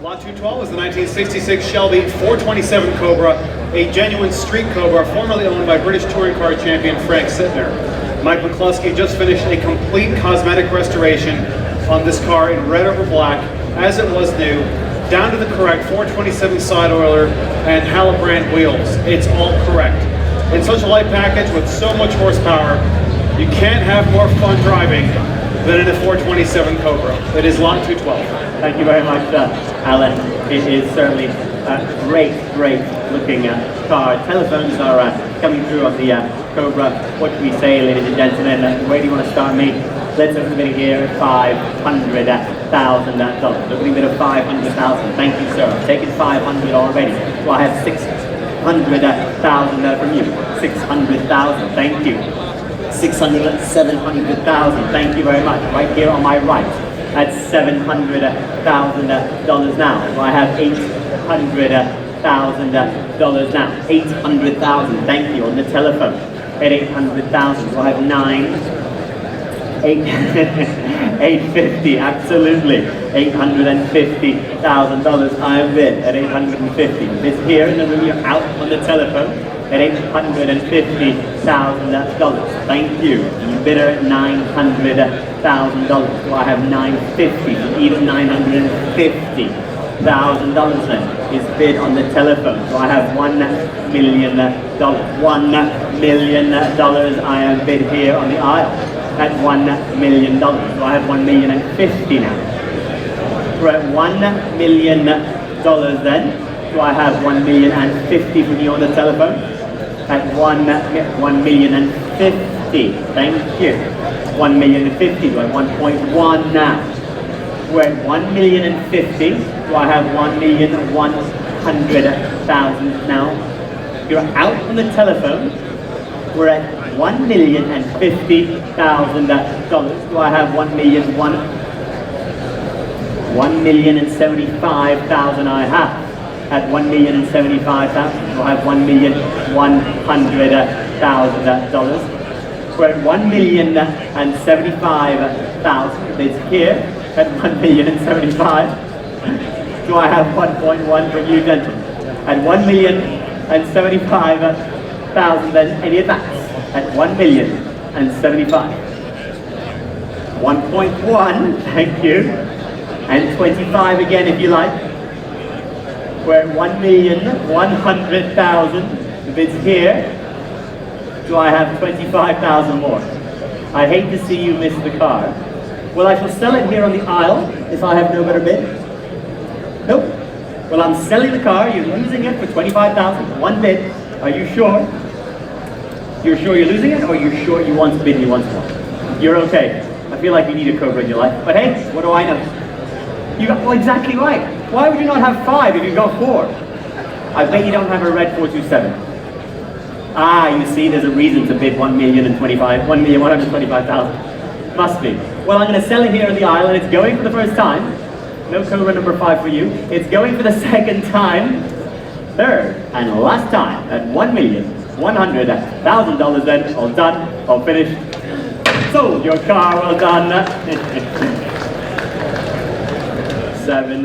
Lot 212 is the 1966 Shelby 427 Cobra, a genuine street Cobra formerly owned by British touring car champion Frank Sytner. Mike McCluskey just finished a complete cosmetic restoration on this car in red over black, as it was new, down to the correct 427 side oiler and Halibut wheels. It's all correct. In such a light package with so much horsepower, you can't have more fun driving than in a 427 Cobra. It is lot 212. Thank you very much, Alan. It is certainly a great looking car. Telephones are coming through on the Cobra. What do we say, ladies and gentlemen? Where do you want to start me? Let's open the bidding here at $500,000. Opening bid of $500,000. Thank you, sir. I've taken 500 already. So I have 600,000 from you. 600,000. Thank you. 700,000. Thank you very much. Right here on my right. At $700,000 now. So I have $800,000 now. 800,000. Thank you on the telephone. At 800,000. So I have 850. Absolutely. $850,000. I am bid at 850. This here in the room. You're out on the telephone. At $850,000. Thank you. You bidder at $900,000. So I have 950. Even $950,000 then is bid on the telephone. So I have $1 million. $1 million I am bid here on the aisle at $1 million. So I have $1,050,000 now. We're at $1 million then. So I have $1,050,000 from you on the telephone. At $1,050,000. Thank you. $1,050,000. We're at 1.1 now. We're at $1,050,000. So I have $1,100,000 now. You're out on the telephone. We're at $1,050,000. So I have $1,075,000 I have. At $1,075,000, so I have $1,100,000. We're at $1,075,000. It's here at $1,075,000. So I have 1.1 from you, gentlemen. At $1,075,000, then any advance at $1,075,000. 1.1, thank you. And 25 again if you like. We're at $1,100,000. The bid's here. So I have 25,000 more. I hate to see you miss the car. Well, I shall sell it here on the aisle if I have no better bid. Nope. Well, I'm selling the car. You're losing it for 25,000. One bid. Are you sure? You're sure you're losing it, or you're sure you want to bid and you want more? You're okay. I feel like you need a Cobra in your life. But hey, what do I know? You got, well, exactly right. Why would you not have 5 if you got 4? I bet you don't have a red 427. Ah, you see, there's a reason to bid $1,125,000. Must be. Well, I'm going to sell it here in the aisle, and it's going for the first time. No Cobra number 5 for you. It's going for the second time, third, and last time at $1,100,000. Then all done, all finished. Sold your car. Well done. 7